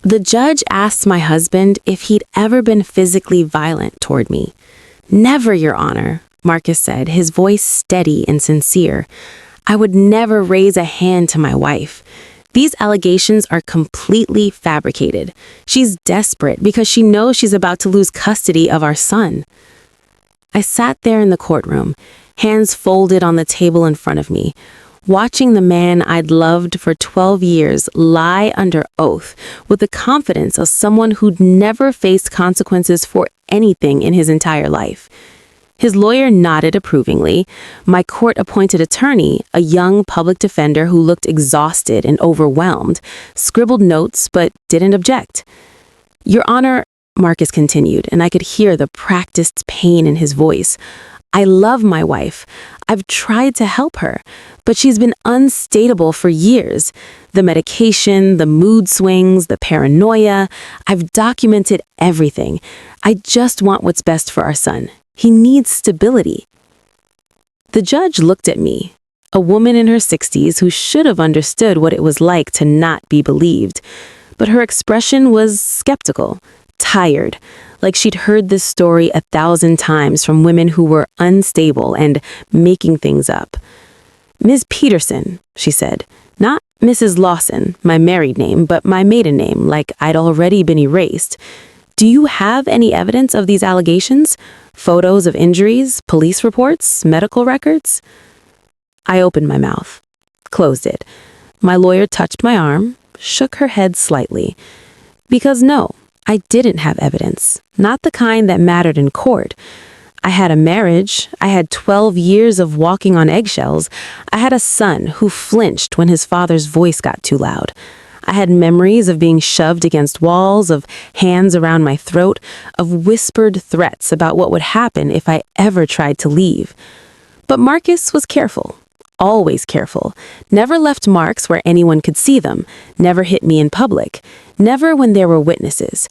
The judge asked my husband if he'd ever been physically violent toward me. "Never, Your Honor," Marcus said, his voice steady and sincere. "I would never raise a hand to my wife. These allegations are completely fabricated. She's desperate because she knows she's about to lose custody of our son." I sat there in the courtroom, hands folded on the table in front of me, watching the man I'd loved for 12 years lie under oath with the confidence of someone who'd never faced consequences for anything in his entire life. His lawyer nodded approvingly. My court-appointed attorney, a young public defender who looked exhausted and overwhelmed, scribbled notes but didn't object. "Your Honor," Marcus continued, and I could hear the practiced pain in his voice, "I love my wife. I've tried to help her, but she's been unstable for years. The medication, the mood swings, the paranoia, I've documented everything. I just want what's best for our son. He needs stability." The judge looked at me, a woman in her 60s who should have understood what it was like to not be believed, but her expression was skeptical, tired, like she'd heard this story 1,000 times from women who were unstable and making things up. "Ms. Peterson," she said, "not Mrs. Lawson, my married name, but my maiden name, like I'd already been erased. Do you have any evidence of these allegations? Photos of injuries, police reports, medical records?" I opened my mouth, closed it. My lawyer touched my arm, shook her head slightly. Because no, I didn't have evidence, not the kind that mattered in court. I had a marriage, I had 12 years of walking on eggshells, I had a son who flinched when his father's voice got too loud. I had memories of being shoved against walls, of hands around my throat, of whispered threats about what would happen if I ever tried to leave. But Marcus was careful, always careful, never left marks where anyone could see them, never hit me in public, never when there were witnesses.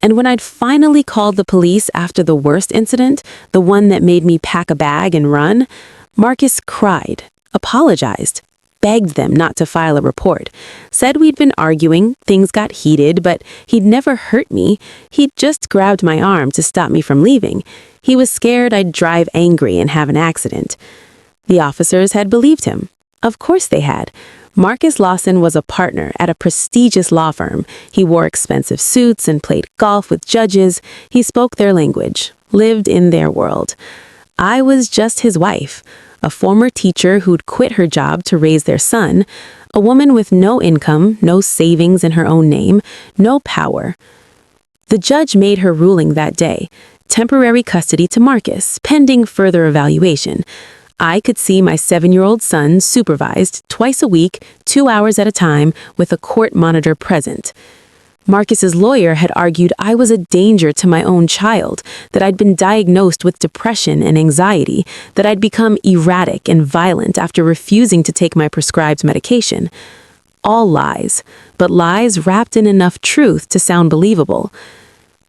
And when I'd finally called the police after the worst incident, the one that made me pack a bag and run, Marcus cried, apologized, begged them not to file a report, said we'd been arguing, things got heated, but he'd never hurt me. He'd just grabbed my arm to stop me from leaving. He was scared I'd drive angry and have an accident. The officers had believed him. Of course they had. Marcus Lawson was a partner at a prestigious law firm. He wore expensive suits and played golf with judges. He spoke their language, lived in their world. I was just his wife, a former teacher who'd quit her job to raise their son, a woman with no income, no savings in her own name, no power. The judge made her ruling that day, temporary custody to Marcus, pending further evaluation. I could see my 7-year-old son supervised twice a week, 2 hours at a time, with a court monitor present. Marcus's lawyer had argued I was a danger to my own child, that I'd been diagnosed with depression and anxiety, that I'd become erratic and violent after refusing to take my prescribed medication. All lies, but lies wrapped in enough truth to sound believable.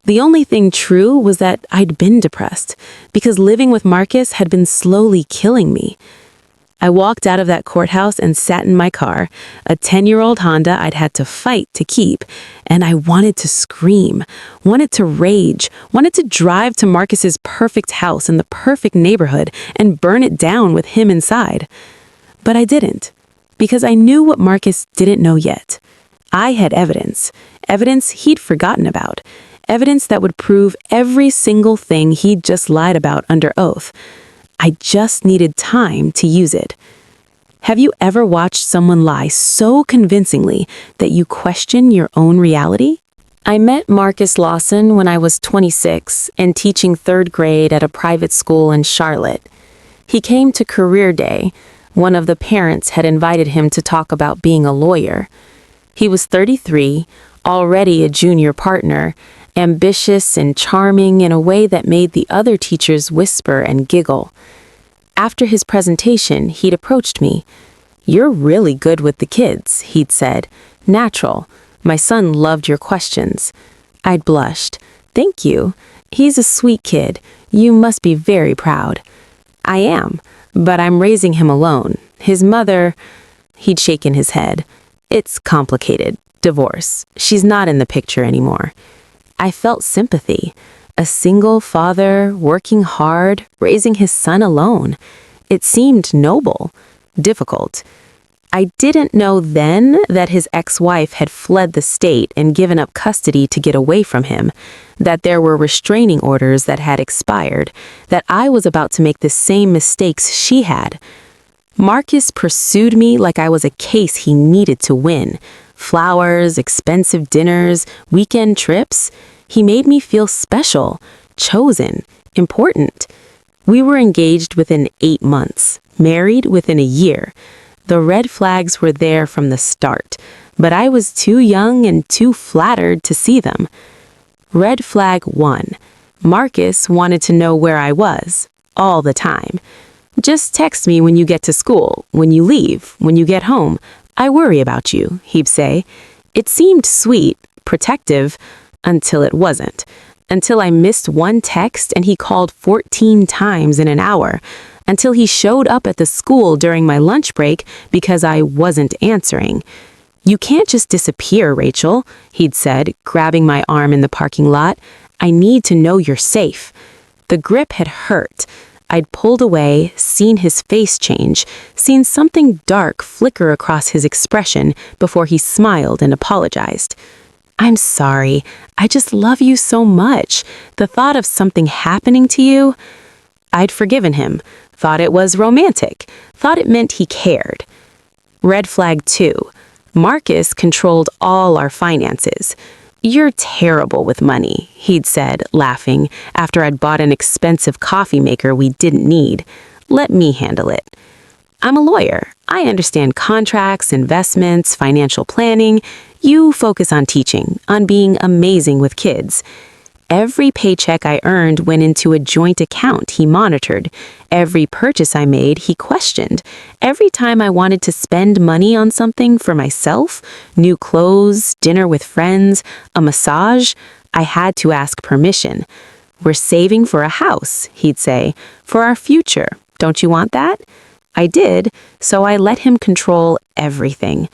The only thing true was that I'd been depressed, because living with Marcus had been slowly killing me. I walked out of that courthouse and sat in my car, a 10-year-old Honda I'd had to fight to keep, and I wanted to scream, wanted to rage, wanted to drive to Marcus's perfect house in the perfect neighborhood and burn it down with him inside. But I didn't, because I knew what Marcus didn't know yet. I had evidence he'd forgotten about, evidence that would prove every single thing he'd just lied about under oath. I just needed time to use it. Have you ever watched someone lie so convincingly that you question your own reality? I met Marcus Lawson when I was 26 and teaching 3rd grade at a private school in Charlotte. He came to career day. One of the parents had invited him to talk about being a lawyer. He was 33, already a junior partner, ambitious and charming in a way that made the other teachers whisper and giggle. After his presentation, he'd approached me. "You're really good with the kids," he'd said. "Natural. My son loved your questions." I'd blushed. "Thank you. He's a sweet kid. You must be very proud." "I am, but I'm raising him alone. His mother..." He'd shaken his head. "It's complicated. Divorce. She's not in the picture anymore. I felt sympathy. A single father, working hard, raising his son alone. It seemed noble, difficult. I didn't know then that his ex-wife had fled the state and given up custody to get away from him, that there were restraining orders that had expired, that I was about to make the same mistakes she had. Marcus pursued me like I was a case he needed to win. Flowers, expensive dinners, weekend trips. He made me feel special, chosen, important. We were engaged within 8 months, married within a year. The red flags were there from the start, but I was too young and too flattered to see them. Red flag 1. Marcus wanted to know where I was, all the time. Just text me when you get to school, when you leave, when you get home. I worry about you, he'd say. It seemed sweet, protective, until it wasn't. Until I missed one text and he called 14 times in an hour. Until he showed up at the school during my lunch break because I wasn't answering. "You can't just disappear, Rachel," he'd said, grabbing my arm in the parking lot. "I need to know you're safe." The grip had hurt. I'd pulled away, seen his face change, seen something dark flicker across his expression before he smiled and apologized. "I'm sorry. I just love you so much. The thought of something happening to you..." I'd forgiven him, thought it was romantic, thought it meant he cared. Red flag 2. Marcus controlled all our finances. "You're terrible with money," he'd said, laughing, after I'd bought an expensive coffee maker we didn't need. "Let me handle it." "I'm a lawyer. I understand contracts, investments, financial planning. You focus on teaching, on being amazing with kids." Every paycheck I earned went into a joint account he monitored. Every purchase I made, he questioned. Every time I wanted to spend money on something for myself, new clothes, dinner with friends, a massage, I had to ask permission. "We're saving for a house," he'd say, "for our future. Don't you want that?" I did, so I let him control everything.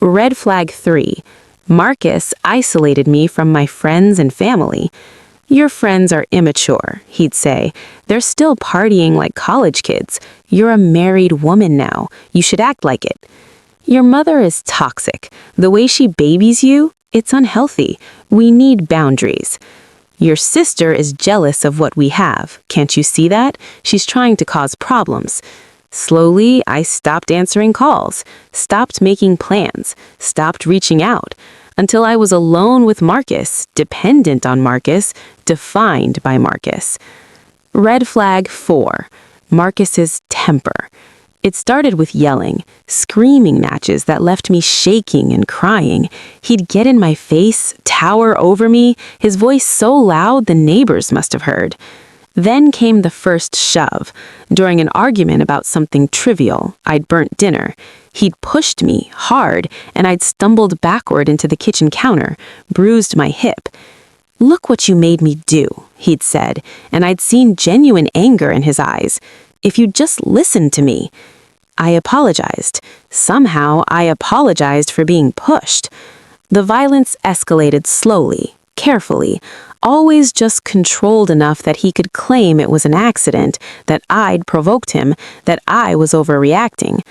Red flag 3. Marcus isolated me from my friends and family. "Your friends are immature," he'd say. "They're still partying like college kids. You're a married woman now. You should act like it." "Your mother is toxic. The way she babies you, it's unhealthy. We need boundaries." "Your sister is jealous of what we have. Can't you see that? She's trying to cause problems." Slowly, I stopped answering calls, stopped making plans, stopped reaching out, until I was alone with Marcus, dependent on Marcus, defined by Marcus. Red flag 4. Marcus's temper. It started with yelling, screaming matches that left me shaking and crying. He'd get in my face, tower over me, his voice so loud the neighbors must have heard. Then came the first shove. During an argument about something trivial, I'd burnt dinner. He'd pushed me hard, and I'd stumbled backward into the kitchen counter, bruised my hip. "Look what you made me do," he'd said, and I'd seen genuine anger in his eyes. "If you'd just listened to me." I apologized. Somehow, I apologized for being pushed. The violence escalated slowly, carefully, always just controlled enough that he could claim it was an accident, that I'd provoked him, that I was overreacting.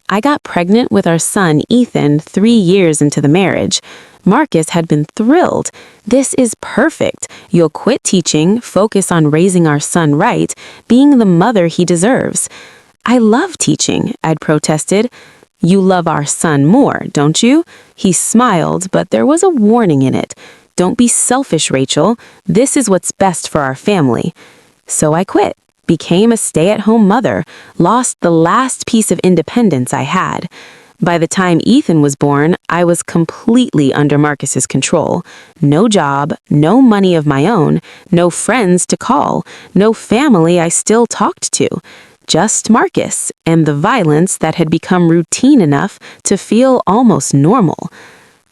I got pregnant with our son, Ethan, 3 years into the marriage. Marcus had been thrilled. "This is perfect. You'll quit teaching, focus on raising our son right, being the mother he deserves." "I love teaching," I'd protested. "You love our son more, don't you?" He smiled, but there was a warning in it. "Don't be selfish, Rachel. This is what's best for our family." So I quit, became a stay-at-home mother, lost the last piece of independence I had. By the time Ethan was born, I was completely under Marcus's control. No job, no money of my own, no friends to call, no family I still talked to. Just Marcus, and the violence that had become routine enough to feel almost normal.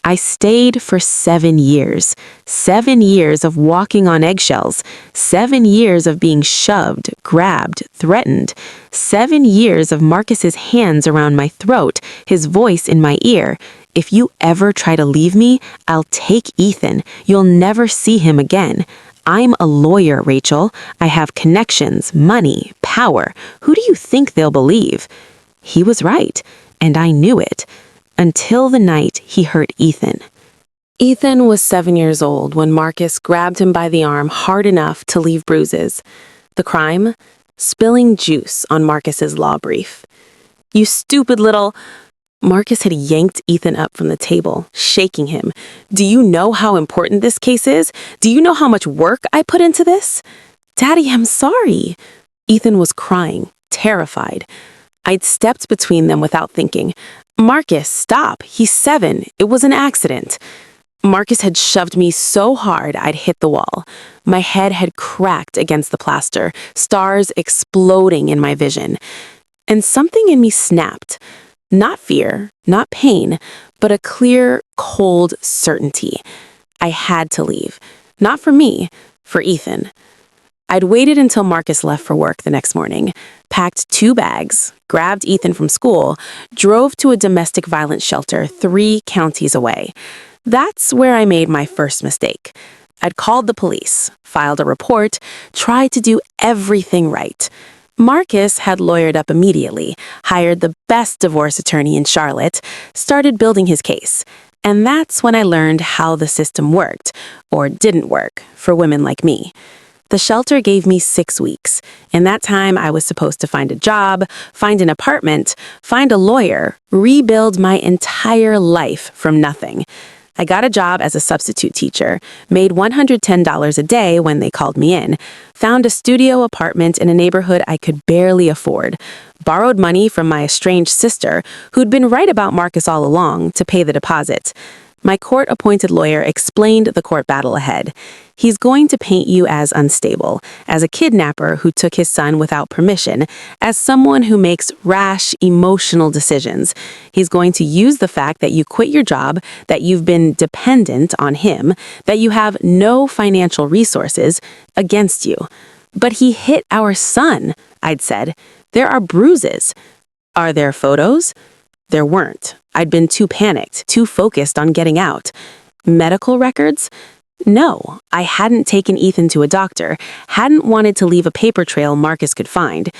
I stayed for 7 years. 7 years of walking on eggshells. 7 years of being shoved, grabbed, threatened. 7 years of Marcus's hands around my throat, his voice in my ear. If you ever try to leave me, I'll take Ethan. You'll never see him again. I'm a lawyer, Rachel. I have connections, money, power. Who do you think they'll believe? He was right, and I knew it, until the night he hurt Ethan. Ethan was 7 years old when Marcus grabbed him by the arm hard enough to leave bruises. The crime? Spilling juice on Marcus's law brief. You stupid little... Marcus had yanked Ethan up from the table, shaking him. Do you know how important this case is? Do you know how much work I put into this? Daddy, I'm sorry. Ethan was crying, terrified. I'd stepped between them without thinking. Marcus, stop. He's 7. It was an accident. Marcus had shoved me so hard I'd hit the wall. My head had cracked against the plaster, stars exploding in my vision. And something in me snapped. Not fear, not pain, but a clear, cold certainty. I had to leave. Not for me, for Ethan. I'd waited until Marcus left for work the next morning, packed 2 bags, grabbed Ethan from school, drove to a domestic violence shelter 3 counties away. That's where I made my first mistake. I'd called the police, filed a report, tried to do everything right. Marcus had lawyered up immediately, hired the best divorce attorney in Charlotte, started building his case. And that's when I learned how the system worked, or didn't work, for women like me. The shelter gave me 6 weeks. In that time, I was supposed to find a job, find an apartment, find a lawyer, rebuild my entire life from nothing. I got a job as a substitute teacher, made $110 a day when they called me in, found a studio apartment in a neighborhood I could barely afford, borrowed money from my estranged sister, who'd been right about Marcus all along, to pay the deposit. My court-appointed lawyer explained the court battle ahead. He's going to paint you as unstable, as a kidnapper who took his son without permission, as someone who makes rash, emotional decisions. He's going to use the fact that you quit your job, that you've been dependent on him, that you have no financial resources, against you. But he hit our son, I'd said. There are bruises. Are there photos? There weren't. I'd been too panicked, too focused on getting out. Medical records? No, I hadn't taken Ethan to a doctor, hadn't wanted to leave a paper trail Marcus could find.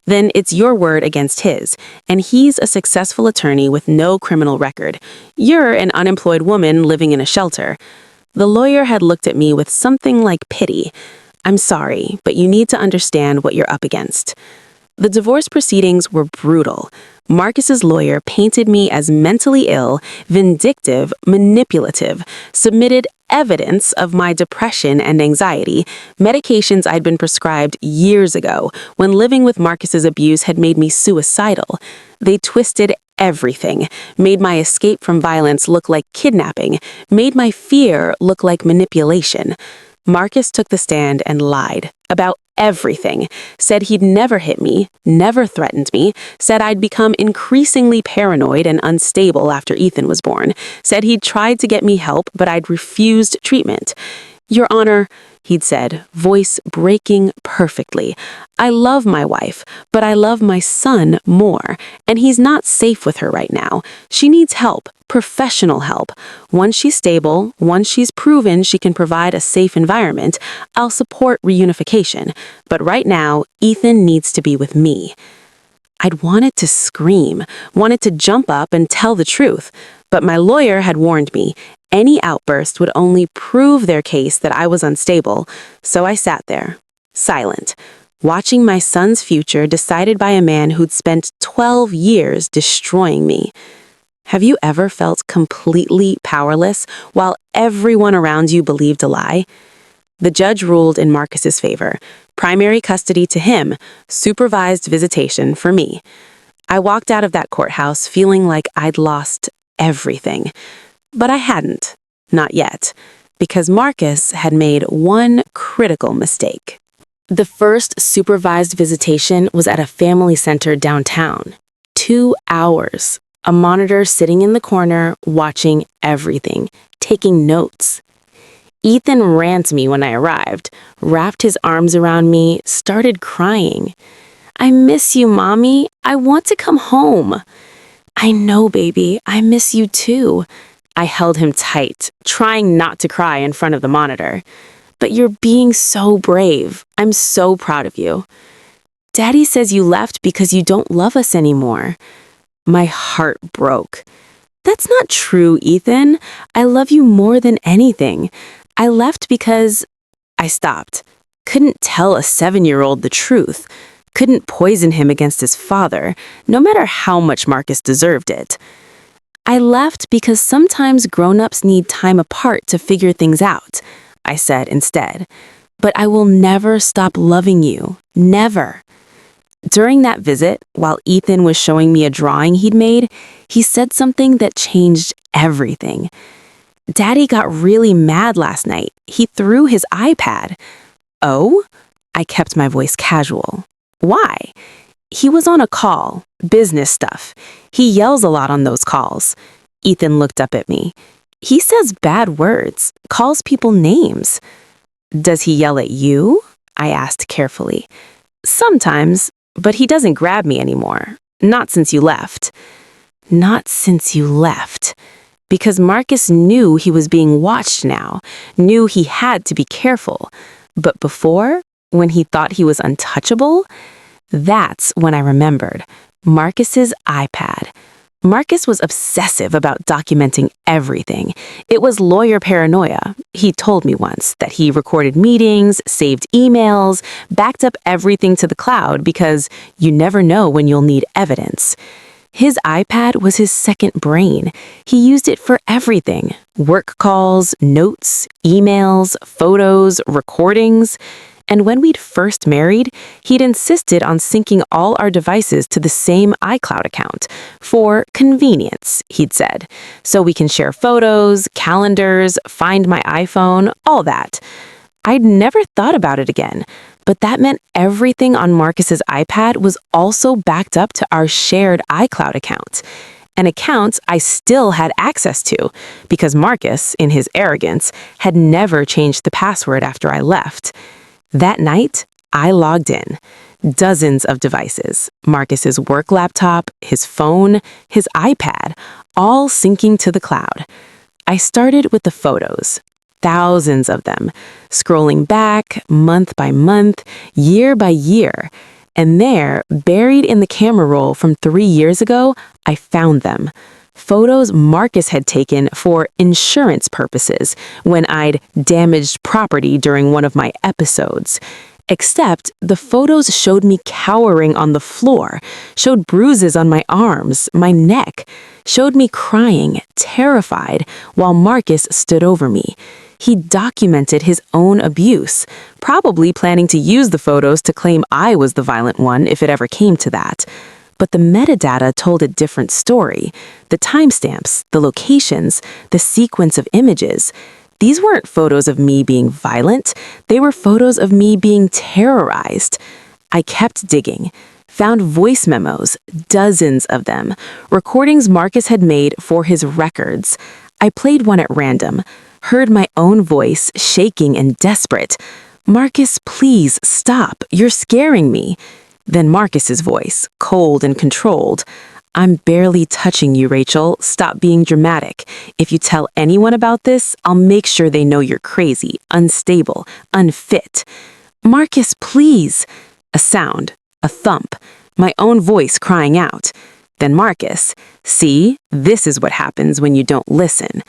Then it's your word against his, and he's a successful attorney with no criminal record. You're an unemployed woman living in a shelter. The lawyer had looked at me with something like pity. I'm sorry, but you need to understand what you're up against. The divorce proceedings were brutal. Marcus's lawyer painted me as mentally ill, vindictive, manipulative, submitted evidence of my depression and anxiety, medications I'd been prescribed years ago when living with Marcus's abuse had made me suicidal. They twisted everything, made my escape from violence look like kidnapping, made my fear look like manipulation. Marcus took the stand and lied about everything, said he'd never hit me, never threatened me, said I'd become increasingly paranoid and unstable after Ethan was born, said he'd tried to get me help, but I'd refused treatment. Your Honor, he'd said, voice breaking perfectly, I love my wife, but I love my son more, and he's not safe with her right now. She needs help, professional help. Once she's stable, once she's proven she can provide a safe environment, I'll support reunification. But right now, Ethan needs to be with me. I'd wanted to scream, wanted to jump up and tell the truth, but my lawyer had warned me any outburst would only prove their case that I was unstable, so I sat there, silent, watching my son's future decided by a man who'd spent 12 years destroying me. Have you ever felt completely powerless while everyone around you believed a lie? The judge ruled in Marcus's favor. Primary custody to him, supervised visitation for me. I walked out of that courthouse feeling like I'd lost everything. But I hadn't. Not yet. Because Marcus had made one critical mistake. The first supervised visitation was at a family center downtown. 2 hours. A monitor sitting in the corner, watching everything, taking notes. Ethan ran to me when I arrived, wrapped his arms around me, started crying. I miss you, Mommy. I want to come home. I know, baby. I miss you too. I held him tight, trying not to cry in front of the monitor. But you're being so brave. I'm so proud of you. Daddy says you left because you don't love us anymore. My heart broke. That's not true, Ethan. I love you more than anything. I left because I stopped. Couldn't tell a 7-year-old the truth. Couldn't poison him against his father, no matter how much Marcus deserved it. I left because sometimes grown-ups need time apart to figure things out, I said instead. But I will never stop loving you. Never. During that visit, while Ethan was showing me a drawing he'd made, he said something that changed everything. Daddy got really mad last night. He threw his iPad. Oh? I kept my voice casual. Why? He was on a call, business stuff. He yells a lot on those calls. Ethan looked up at me. He says bad words, calls people names. Does he yell at you? I asked carefully. Sometimes, but he doesn't grab me anymore. Not since you left. Not since you left. Because Marcus knew he was being watched now, knew he had to be careful. But before, when he thought he was untouchable, that's when I remembered. Marcus's iPad. Marcus was obsessive about documenting everything. It was lawyer paranoia. He told me once that he recorded meetings, saved emails, backed up everything to the cloud because you never know when you'll need evidence. His iPad was his second brain. He used it for everything. Work calls, notes, emails, photos, recordings. And when we'd first married, he'd insisted on syncing all our devices to the same iCloud account. For convenience, he'd said. So we can share photos, calendars, find my iPhone, all that. I'd never thought about it again, but that meant everything on Marcus's iPad was also backed up to our shared iCloud account. An account I still had access to, because Marcus, in his arrogance, had never changed the password after I left. That night, I logged in. Dozens of devices, Marcus's work laptop, his phone, his iPad, all syncing to the cloud. I started with the photos, thousands of them, scrolling back month by month, year by year. And there, buried in the camera roll from 3 years ago, I found them. Photos Marcus had taken for insurance purposes when I'd damaged property during one of my episodes. Except the photos showed me cowering on the floor, showed bruises on my arms, my neck, showed me crying, terrified, while Marcus stood over me. He documented his own abuse, probably planning to use the photos to claim I was the violent one if it ever came to that. But the metadata told a different story. The timestamps, the locations, the sequence of images. These weren't photos of me being violent. They were photos of me being terrorized. I kept digging, found voice memos, dozens of them, recordings Marcus had made for his records. I played one at random, heard my own voice shaking and desperate. Marcus, please stop. You're scaring me. Then Marcus's voice, cold and controlled. I'm barely touching you, Rachel. Stop being dramatic. If you tell anyone about this, I'll make sure they know you're crazy, unstable, unfit. Marcus, please. A sound, a thump, my own voice crying out. Then Marcus, see, this is what happens when you don't listen.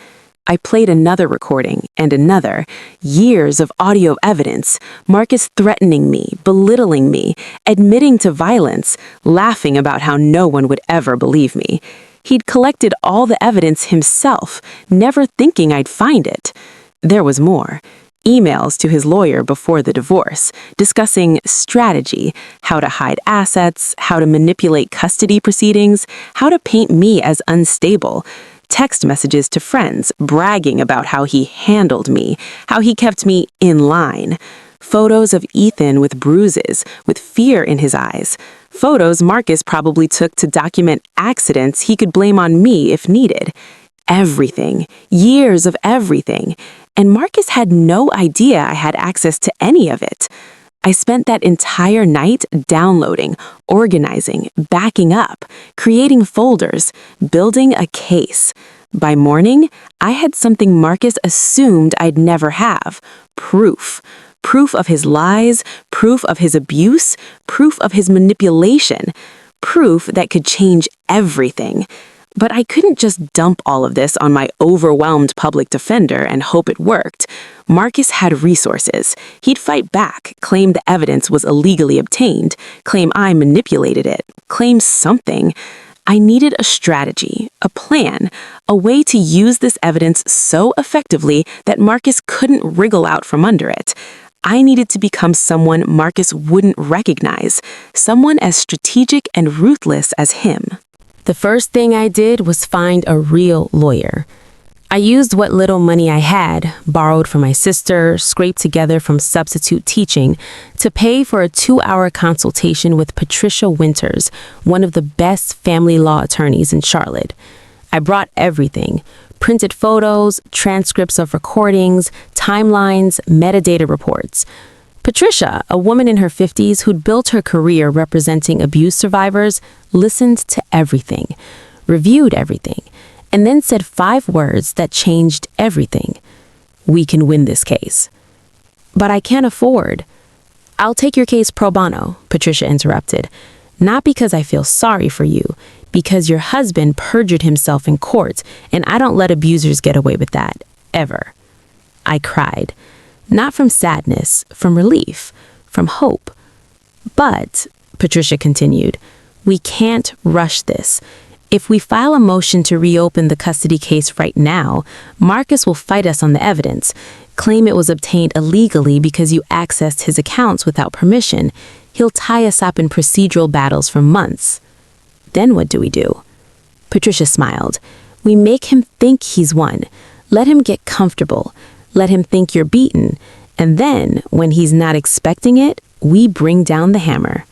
I played another recording and another, years of audio evidence, Marcus threatening me, belittling me, admitting to violence, laughing about how no one would ever believe me. He'd collected all the evidence himself, never thinking I'd find it. There was more. Emails to his lawyer before the divorce, discussing strategy, how to hide assets, how to manipulate custody proceedings, how to paint me as unstable. Text messages to friends bragging about how he handled me, how he kept me in line. Photos of Ethan with bruises, with fear in his eyes. Photos Marcus probably took to document accidents he could blame on me if needed. Everything. Years of everything. And Marcus had no idea I had access to any of it. I spent that entire night downloading, organizing, backing up, creating folders, building a case. By morning, I had something Marcus assumed I'd never have: proof. Proof of his lies, proof of his abuse, proof of his manipulation, proof that could change everything. But I couldn't just dump all of this on my overwhelmed public defender and hope it worked. Marcus had resources. He'd fight back, claim the evidence was illegally obtained, claim I manipulated it, claim something. I needed a strategy, a plan, a way to use this evidence so effectively that Marcus couldn't wriggle out from under it. I needed to become someone Marcus wouldn't recognize, someone as strategic and ruthless as him. The first thing I did was find a real lawyer. I used what little money I had, borrowed from my sister, scraped together from substitute teaching, to pay for a 2-hour consultation with Patricia Winters, one of the best family law attorneys in Charlotte. I brought everything: printed photos, transcripts of recordings, timelines, metadata reports. Patricia, a woman in her 50s who'd built her career representing abuse survivors, listened to everything, reviewed everything, and then said 5 words that changed everything. "We can win this case." "But I can't afford." "I'll take your case pro bono," Patricia interrupted. "Not because I feel sorry for you, because your husband perjured himself in court, and I don't let abusers get away with that, ever." I cried. Not from sadness, from relief, from hope. "But," Patricia continued, "we can't rush this. If we file a motion to reopen the custody case right now, Marcus will fight us on the evidence, claim it was obtained illegally because you accessed his accounts without permission. He'll tie us up in procedural battles for months. Then what do we do?" Patricia smiled. "We make him think he's won. Let him get comfortable. Let him think you're beaten. And then, when he's not expecting it, we bring down the hammer."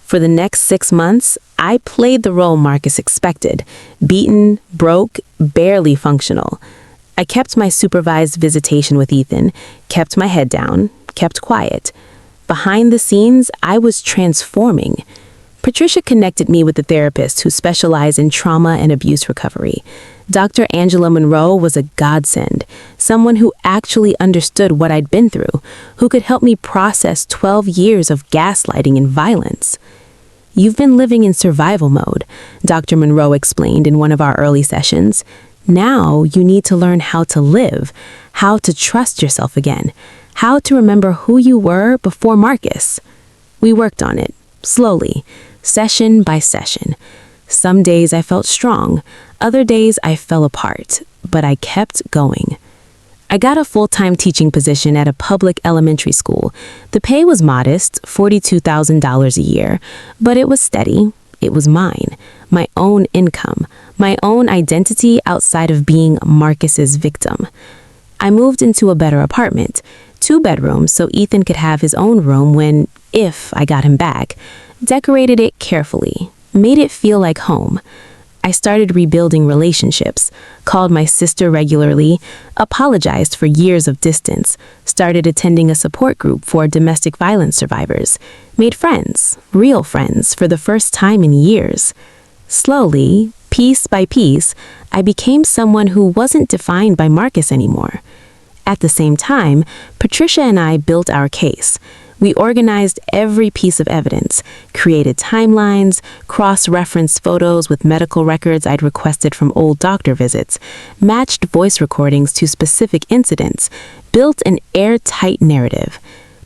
For the next 6 months, I played the role Marcus expected: beaten, broke, barely functional. I kept my supervised visitation with Ethan, kept my head down, kept quiet. Behind the scenes, I was transforming. Patricia connected me with a therapist who specialized in trauma and abuse recovery. Dr. Angela Monroe was a godsend, someone who actually understood what I'd been through, who could help me process 12 years of gaslighting and violence. "You've been living in survival mode," Dr. Monroe explained in one of our early sessions. "Now you need to learn how to live, how to trust yourself again, how to remember who you were before Marcus." We worked on it, slowly, session by session. Some days I felt strong, other days I fell apart, but I kept going. I got a full-time teaching position at a public elementary school. The pay was modest, $42,000 a year, but it was steady. It was mine, my own income, my own identity outside of being Marcus's victim. I moved into a better apartment, 2 bedrooms so Ethan could have his own room if I got him back. Decorated it carefully, made it feel like home. I started rebuilding relationships, called my sister regularly, apologized for years of distance, started attending a support group for domestic violence survivors, made friends, real friends, for the first time in years. Slowly, piece by piece, I became someone who wasn't defined by Marcus anymore. At the same time, Patricia and I built our case. We organized every piece of evidence, created timelines, cross-referenced photos with medical records I'd requested from old doctor visits, matched voice recordings to specific incidents, built an airtight narrative.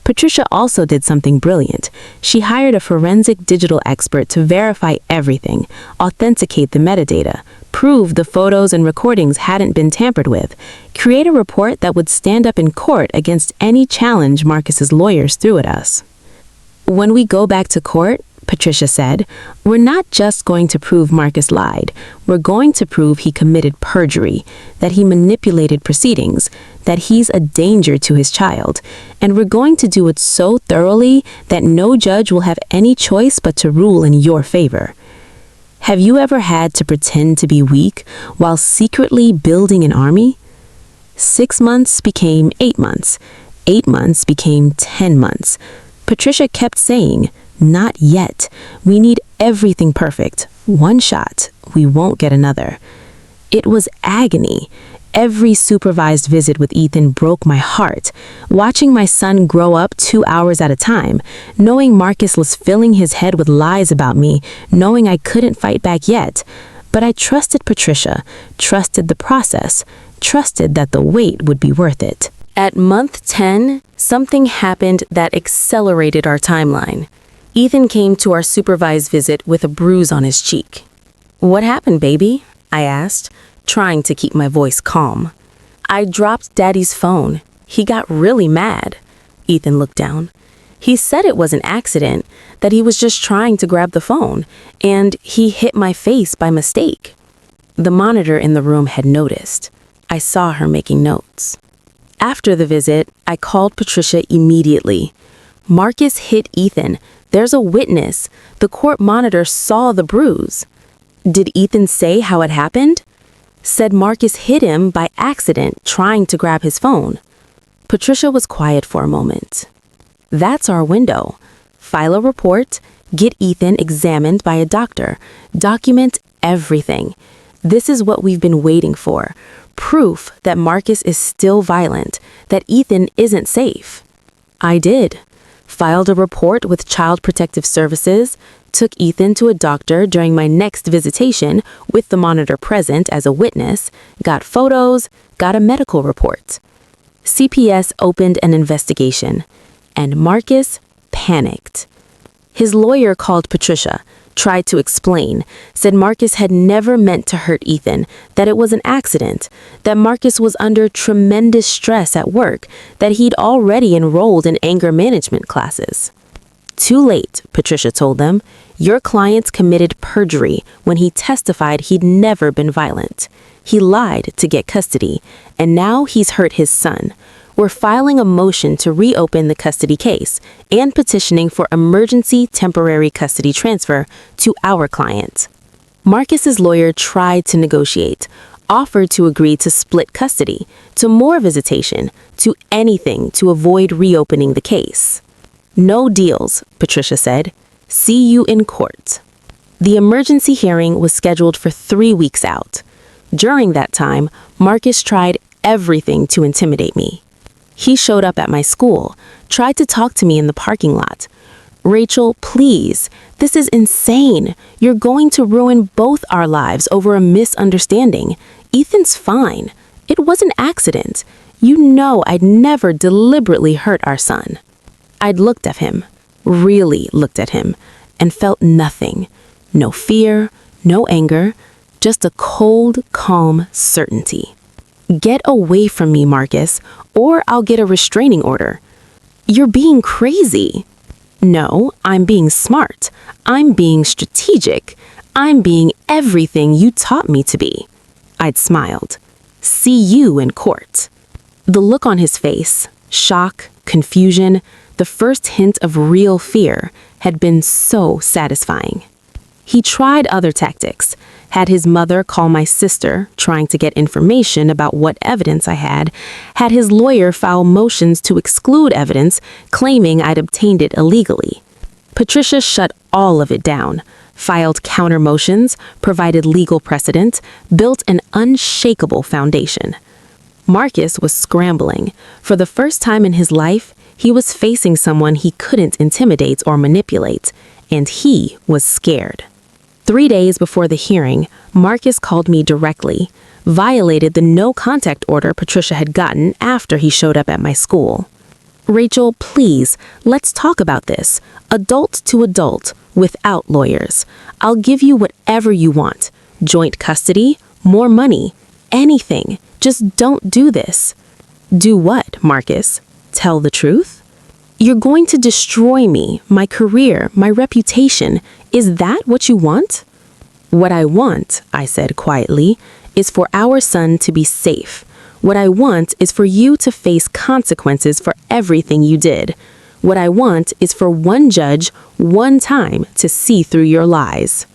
Patricia also did something brilliant. She hired a forensic digital expert to verify everything, authenticate the metadata, prove the photos and recordings hadn't been tampered with, create a report that would stand up in court against any challenge Marcus's lawyers threw at us. "When we go back to court," Patricia said, "we're not just going to prove Marcus lied. We're going to prove he committed perjury, that he manipulated proceedings, that he's a danger to his child. And we're going to do it so thoroughly that no judge will have any choice but to rule in your favor." Have you ever had to pretend to be weak while secretly building an army? 6 months became 8 months. 8 months became 10 months. Patricia kept saying, "Not yet. We need everything perfect. One shot. We won't get another." It was agony. Every supervised visit with Ethan broke my heart. Watching my son grow up 2 hours at a time, knowing Marcus was filling his head with lies about me, knowing I couldn't fight back yet. But I trusted Patricia, trusted the process, trusted that the wait would be worth it. At month 10, something happened that accelerated our timeline. Ethan came to our supervised visit with a bruise on his cheek. "What happened, baby?" I asked, trying to keep my voice calm. "I dropped Daddy's phone. He got really mad." Ethan looked down. "He said it was an accident, that he was just trying to grab the phone, and he hit my face by mistake." The monitor in the room had noticed. I saw her making notes. After the visit, I called Patricia immediately. "Marcus hit Ethan. There's a witness. The court monitor saw the bruise." "Did Ethan say how it happened?" "Said Marcus hit him by accident trying to grab his phone." Patricia was quiet for a moment. "That's our window. File a report, get Ethan examined by a doctor, document everything. This is what we've been waiting for. Proof that Marcus is still violent, that Ethan isn't safe." I did. Filed a report with Child Protective Services, took Ethan to a doctor during my next visitation with the monitor present as a witness, got photos, got a medical report. CPS opened an investigation, and Marcus panicked. His lawyer called Patricia, tried to explain, said Marcus had never meant to hurt Ethan, that it was an accident, that Marcus was under tremendous stress at work, that he'd already enrolled in anger management classes. "Too late," Patricia told them. "Your client committed perjury when he testified he'd never been violent. He lied to get custody, and now he's hurt his son. We're filing a motion to reopen the custody case and petitioning for emergency temporary custody transfer to our client." Marcus's lawyer tried to negotiate, offered to agree to split custody, to more visitation, to anything to avoid reopening the case. "No deals," Patricia said. "See you in court." The emergency hearing was scheduled for 3 weeks out. During that time, Marcus tried everything to intimidate me. He showed up at my school, tried to talk to me in the parking lot. "Rachel, please, this is insane. You're going to ruin both our lives over a misunderstanding. Ethan's fine. It was an accident. You know I'd never deliberately hurt our son." I'd looked at him, really looked at him, and felt nothing. No fear, no anger, just a cold, calm certainty. "Get away from me, Marcus, or I'll get a restraining order." "You're being crazy." "No, I'm being smart. I'm being strategic. I'm being everything you taught me to be." I'd smiled. "See you in court." The look on his face, shock, confusion, the first hint of real fear, had been so satisfying. He tried other tactics, had his mother call my sister, trying to get information about what evidence I had his lawyer file motions to exclude evidence, claiming I'd obtained it illegally. Patricia shut all of it down, filed counter motions, provided legal precedent, built an unshakable foundation. Marcus was scrambling. For the first time in his life, he was facing someone he couldn't intimidate or manipulate, and he was scared. 3 days before the hearing, Marcus called me directly, violated the no-contact order Patricia had gotten after he showed up at my school. "Rachel, please, let's talk about this, adult to adult, without lawyers. I'll give you whatever you want. Joint custody, more money, anything. Just don't do this." "Do what, Marcus? Tell the truth?" "You're going to destroy me, my career, my reputation. Is that what you want?" "What I want," I said quietly, "is for our son to be safe. What I want is for you to face consequences for everything you did. What I want is for one judge, one time, to see through your lies."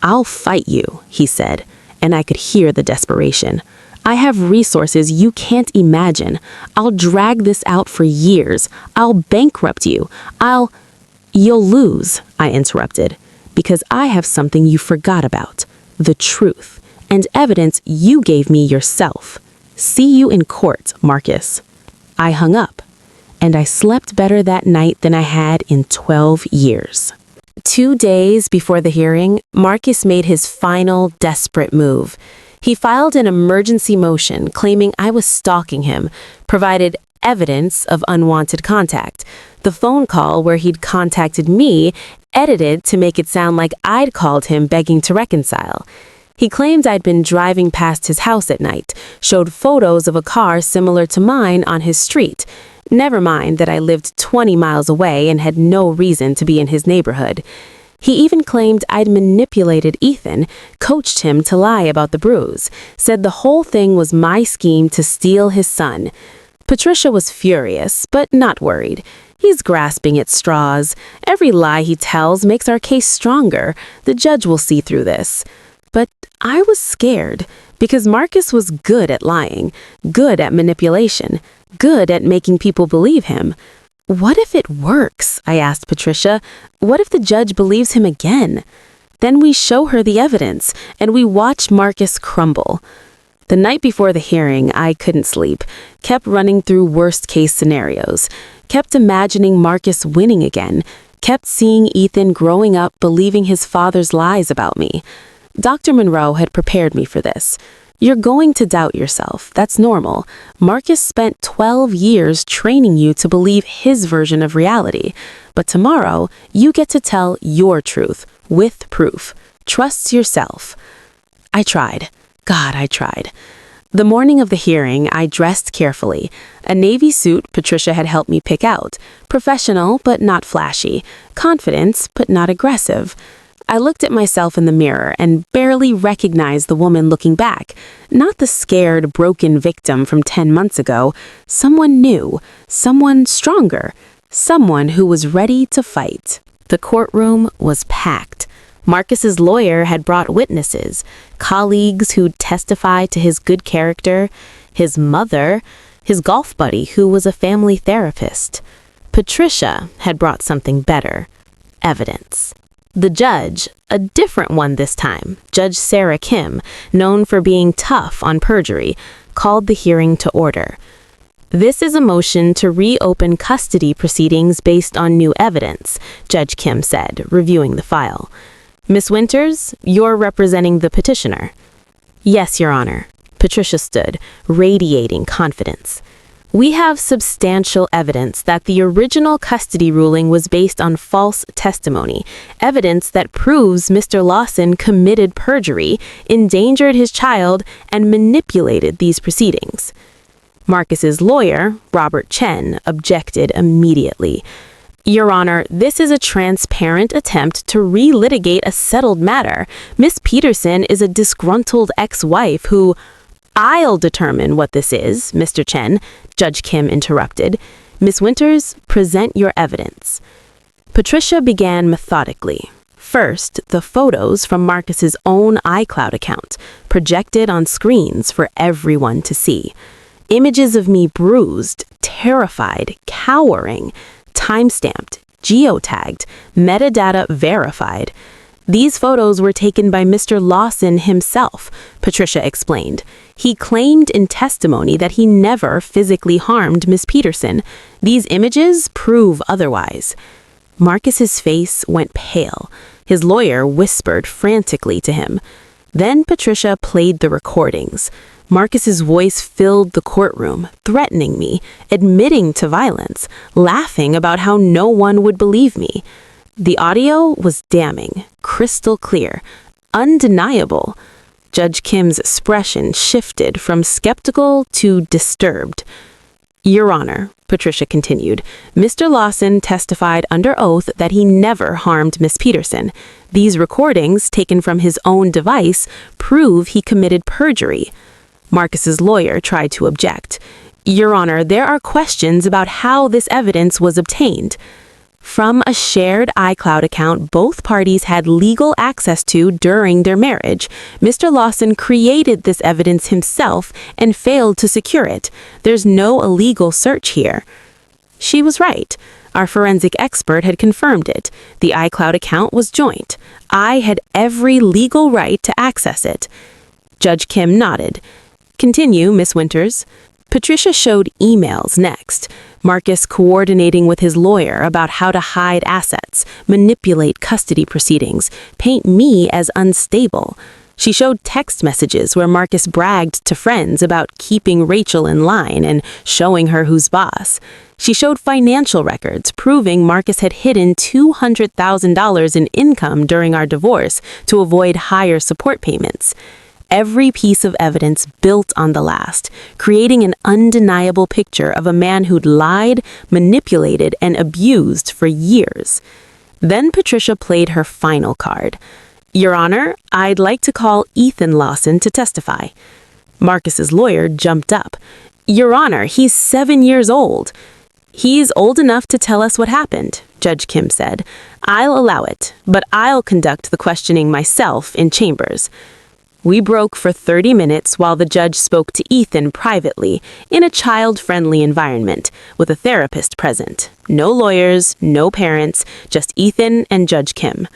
"I'll fight you," he said, and I could hear the desperation. I have resources you can't imagine. I'll drag this out for years. I'll bankrupt you. You'll lose, I interrupted, because I have something you forgot about. The truth. And evidence you gave me yourself. See you in court, Marcus. I hung up, and I slept better that night than I had in 12 years. 2 days before the hearing, Marcus made his final desperate move. He filed an emergency motion claiming I was stalking him, provided evidence of unwanted contact. The phone call where he'd contacted me, edited to make it sound like I'd called him begging to reconcile. He claimed I'd been driving past his house at night, showed photos of a car similar to mine on his street. Never mind that I lived 20 miles away and had no reason to be in his neighborhood. He even claimed I'd manipulated Ethan, coached him to lie about the bruise, said the whole thing was my scheme to steal his son. Patricia was furious, but not worried. He's grasping at straws. Every lie he tells makes our case stronger. The judge will see through this. But I was scared, because Marcus was good at lying, good at manipulation, good at making people believe him. What if it works? I asked Patricia. What if the judge believes him again? Then we show her the evidence, and we watch Marcus crumble. The night before the hearing, I couldn't sleep, kept running through worst-case scenarios, kept imagining Marcus winning again, kept seeing Ethan growing up believing his father's lies about me. Dr. Monroe had prepared me for this. You're going to doubt yourself. That's normal. Marcus spent 12 years training you to believe his version of reality. But tomorrow, you get to tell your truth, with proof. Trust yourself. I tried. God, I tried. The morning of the hearing, I dressed carefully. A navy suit Patricia had helped me pick out. Professional, but not flashy. Confident, but not aggressive. I looked at myself in the mirror and barely recognized the woman looking back. Not the scared, broken victim from 10 months ago. Someone new. Someone stronger. Someone who was ready to fight. The courtroom was packed. Marcus's lawyer had brought witnesses, colleagues who'd testify to his good character, his mother, his golf buddy who was a family therapist. Patricia had brought something better, evidence. The judge, a different one this time, Judge Sarah Kim, known for being tough on perjury, called the hearing to order. This is a motion to reopen custody proceedings based on new evidence, Judge Kim said, reviewing the file. Miss Winters, you're representing the petitioner. Yes, Your Honor. Patricia stood, radiating confidence. We have substantial evidence that the original custody ruling was based on false testimony, evidence that proves Mr. Lawson committed perjury, endangered his child, and manipulated these proceedings. Marcus's lawyer, Robert Chen, objected immediately. Your Honor, this is a transparent attempt to relitigate a settled matter. Miss Peterson is a disgruntled ex-wife who... I'll determine what this is, Mr. Chen, Judge Kim interrupted. Miss Winters, present your evidence. Patricia began methodically. First, the photos from Marcus's own iCloud account, projected on screens for everyone to see. Images of me bruised, terrified, cowering, time-stamped, geotagged, metadata verified. These photos were taken by Mr. Lawson himself, Patricia explained. He claimed in testimony that he never physically harmed Miss Peterson. These images prove otherwise. Marcus's face went pale. His lawyer whispered frantically to him. Then Patricia played the recordings. Marcus's voice filled the courtroom, threatening me, admitting to violence, laughing about how no one would believe me. The audio was damning, crystal clear, undeniable. Judge Kim's expression shifted from skeptical to disturbed. Your Honor, Patricia continued, Mr. Lawson testified under oath that he never harmed Miss Peterson. These recordings, taken from his own device, prove he committed perjury. Marcus's lawyer tried to object. Your Honor, there are questions about how this evidence was obtained. from a shared iCloud account both parties had legal access to during their marriage. Mr. Lawson created this evidence himself and failed to secure it. There's no illegal search here. She was right. Our forensic expert had confirmed it. The iCloud account was joint. I had every legal right to access it. Judge Kim nodded. Continue, Miss Winters. Patricia showed emails next. Marcus coordinating with his lawyer about how to hide assets, manipulate custody proceedings, paint me as unstable. She showed text messages where Marcus bragged to friends about keeping Rachel in line and showing her who's boss. She showed financial records proving Marcus had hidden $200,000 in income during our divorce to avoid higher support payments. Every piece of evidence built on the last, creating an undeniable picture of a man who'd lied, manipulated, and abused for years. Then Patricia played her final card. Your Honor, I'd like to call Ethan Lawson to testify. Marcus's lawyer jumped up. Your Honor, he's 7 years old. He's old enough to tell us what happened, Judge Kim said. I'll allow it, but I'll conduct the questioning myself in chambers. We broke for 30 minutes while the judge spoke to Ethan privately in a child-friendly environment with a therapist present. No lawyers, no parents, just Ethan and Judge Kim.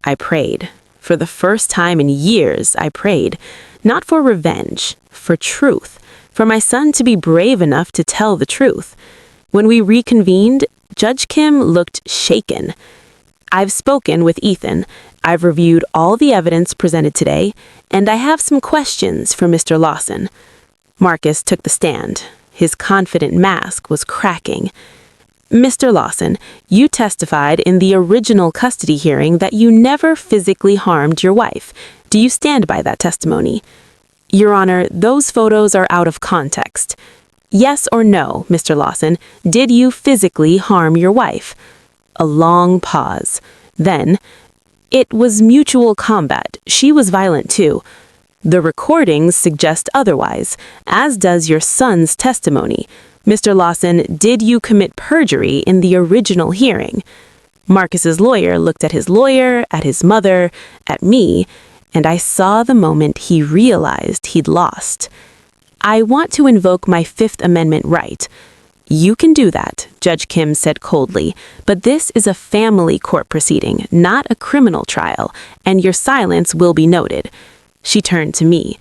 I prayed. For the first time in years, I prayed. Not for revenge, for truth. For my son to be brave enough to tell the truth. When we reconvened, Judge Kim looked shaken. I've spoken with Ethan. I've reviewed all the evidence presented today, and I have some questions for Mr. Lawson. Marcus took the stand. His confident mask was cracking. Mr. Lawson, you testified in the original custody hearing that you never physically harmed your wife. Do you stand by that testimony? Your Honor, those photos are out of context. Yes or no, Mr. Lawson, did you physically harm your wife? A long pause. Then, it was mutual combat. She was violent too. The recordings suggest otherwise, as does your son's testimony. Mr. Lawson, did you commit perjury in the original hearing? Marcus's lawyer looked at his lawyer, at his mother, at me, and I saw the moment he realized he'd lost. I want to invoke my Fifth Amendment right. You can do that, Judge Kim said coldly, but this is a family court proceeding, not a criminal trial, and your silence will be noted. She turned to me.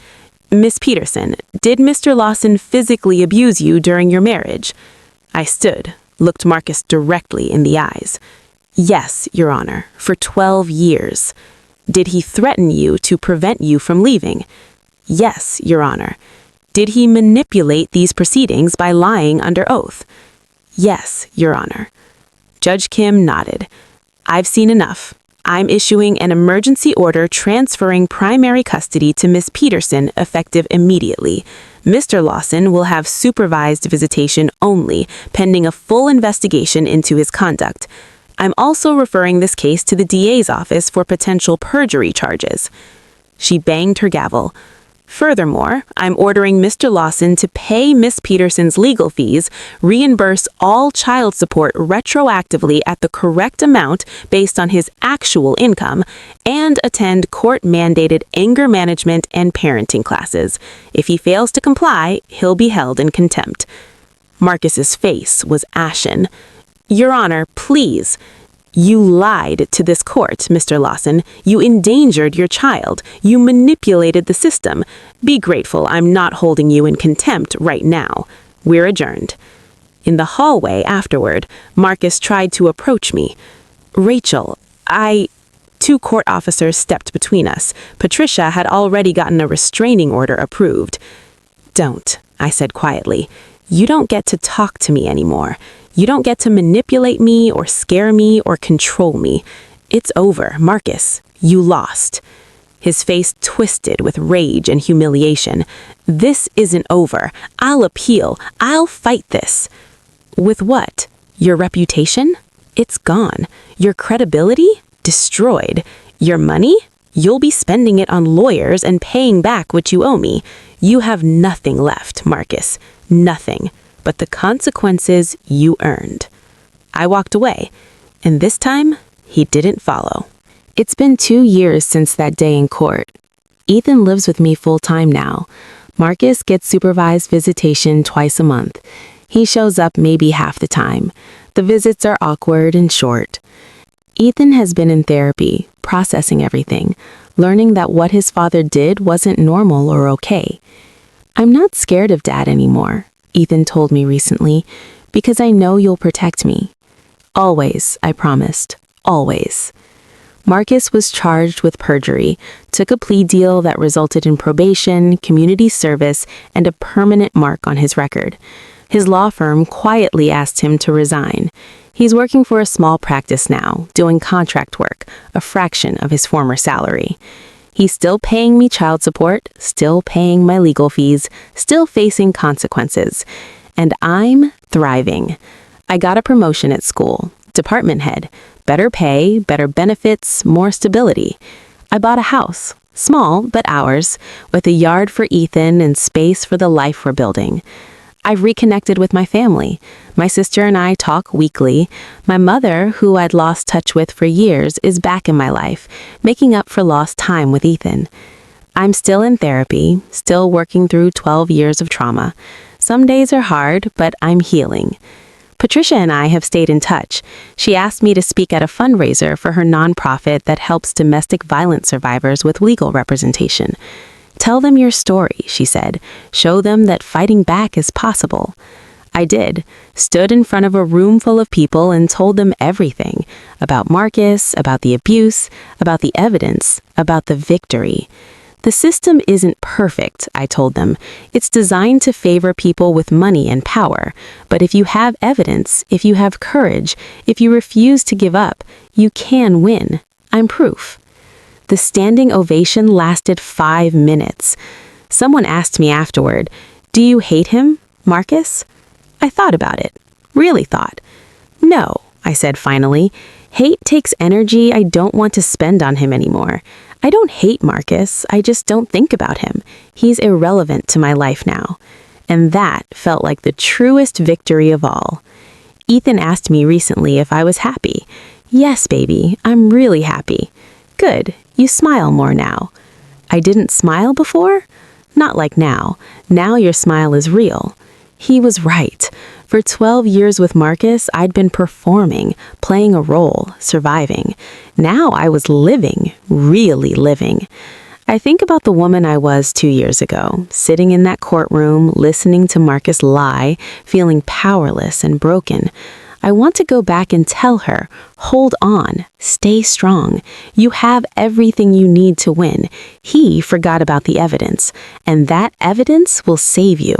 Miss Peterson, did Mr. Lawson physically abuse you during your marriage? I stood, looked Marcus directly in the eyes. Yes, Your Honor, for 12 years. Did he threaten you to prevent you from leaving? Yes, Your Honor. Did he manipulate these proceedings by lying under oath? Yes, Your Honor. Judge Kim nodded. I've seen enough. I'm issuing an emergency order transferring primary custody to Miss Peterson effective immediately. Mr. Lawson will have supervised visitation only, pending a full investigation into his conduct. I'm also referring this case to the DA's office for potential perjury charges. She banged her gavel. Furthermore, I'm ordering Mr. Lawson to pay Miss Peterson's legal fees, reimburse all child support retroactively at the correct amount based on his actual income, and attend court-mandated anger management and parenting classes. If he fails to comply, he'll be held in contempt. Marcus's face was ashen. Your Honor, please. You lied to this court, Mr. Lawson. You endangered your child. You manipulated the system. Be grateful I'm not holding you in contempt right now. We're adjourned. In the hallway afterward, Marcus tried to approach me. Rachel, Two court officers stepped between us. Patricia had already gotten a restraining order approved. Don't, I said quietly. You don't get to talk to me anymore. You don't get to manipulate me or scare me or control me. It's over, Marcus. You lost. His face twisted with rage and humiliation. This isn't over. I'll appeal. I'll fight this. With what? Your reputation? It's gone. Your credibility? Destroyed. Your money? You'll be spending it on lawyers and paying back what you owe me. You have nothing left, Marcus. Nothing. But the consequences you earned. I walked away. And this time, he didn't follow. It's been 2 years since that day in court. Ethan lives with me full-time now. Marcus gets supervised visitation twice a month. He shows up maybe half the time. The visits are awkward and short. Ethan has been in therapy, processing everything, learning that what his father did wasn't normal or okay. "I'm not scared of Dad anymore," Ethan told me recently, "because I know you'll protect me." "Always," I promised. "Always." Marcus was charged with perjury, took a plea deal that resulted in probation, community service, and a permanent mark on his record. His law firm quietly asked him to resign. He's working for a small practice now, doing contract work, a fraction of his former salary. He's still paying me child support, still paying my legal fees, still facing consequences. And I'm thriving. I got a promotion at school, department head, better pay, better benefits, more stability. I bought a house, small but ours, with a yard for Ethan and space for the life we're building. I've reconnected with my family. My sister and I talk weekly. My mother, who I'd lost touch with for years, is back in my life, making up for lost time with Ethan. I'm still in therapy, still working through 12 years of trauma. Some days are hard, but I'm healing. Patricia and I have stayed in touch. She asked me to speak at a fundraiser for her nonprofit that helps domestic violence survivors with legal representation. "Tell them your story," she said. "Show them that fighting back is possible." I did. Stood in front of a room full of people and told them everything. About Marcus, about the abuse, about the evidence, about the victory. "The system isn't perfect," I told them. "It's designed to favor people with money and power. But if you have evidence, if you have courage, if you refuse to give up, you can win. I'm proof." The standing ovation lasted 5 minutes. Someone asked me afterward, "Do you hate him, Marcus?" I thought about it. Really thought. "No," I said finally. "Hate takes energy I don't want to spend on him anymore. I don't hate Marcus, I just don't think about him. He's irrelevant to my life now." And that felt like the truest victory of all. Ethan asked me recently if I was happy. "Yes, baby, I'm really happy." "Good, you smile more now." "I didn't smile before?" "Not like now. Now your smile is real." He was right. For 12 years with Marcus, I'd been performing, playing a role, surviving. Now I was living, really living. I think about the woman I was 2 years ago, sitting in that courtroom, listening to Marcus lie, feeling powerless and broken. I want to go back and tell her, hold on, stay strong. You have everything you need to win. He forgot about the evidence, and that evidence will save you.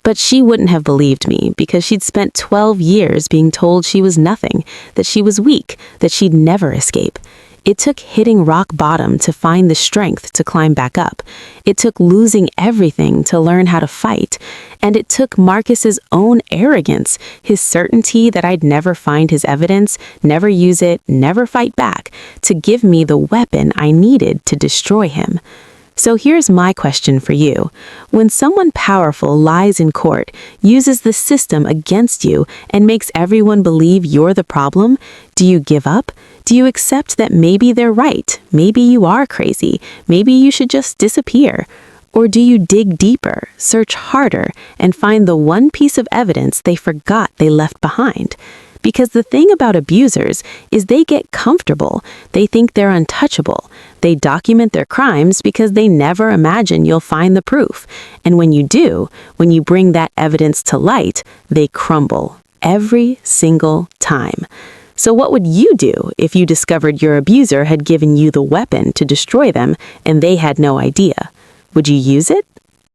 But she wouldn't have believed me because she'd spent 12 years being told she was nothing, that she was weak, that she'd never escape. It took hitting rock bottom to find the strength to climb back up. It took losing everything to learn how to fight. And it took Marcus's own arrogance, his certainty that I'd never find his evidence, never use it, never fight back, to give me the weapon I needed to destroy him. So here's my question for you. When someone powerful lies in court, uses the system against you, and makes everyone believe you're the problem, do you give up? Do you accept that maybe they're right? Maybe you are crazy. Maybe you should just disappear? Or do you dig deeper, search harder, and find the one piece of evidence they forgot they left behind? Because the thing about abusers is they get comfortable. They think they're untouchable. They document their crimes because they never imagine you'll find the proof. And when you do, when you bring that evidence to light, they crumble every single time. So what would you do if you discovered your abuser had given you the weapon to destroy them and they had no idea? Would you use it?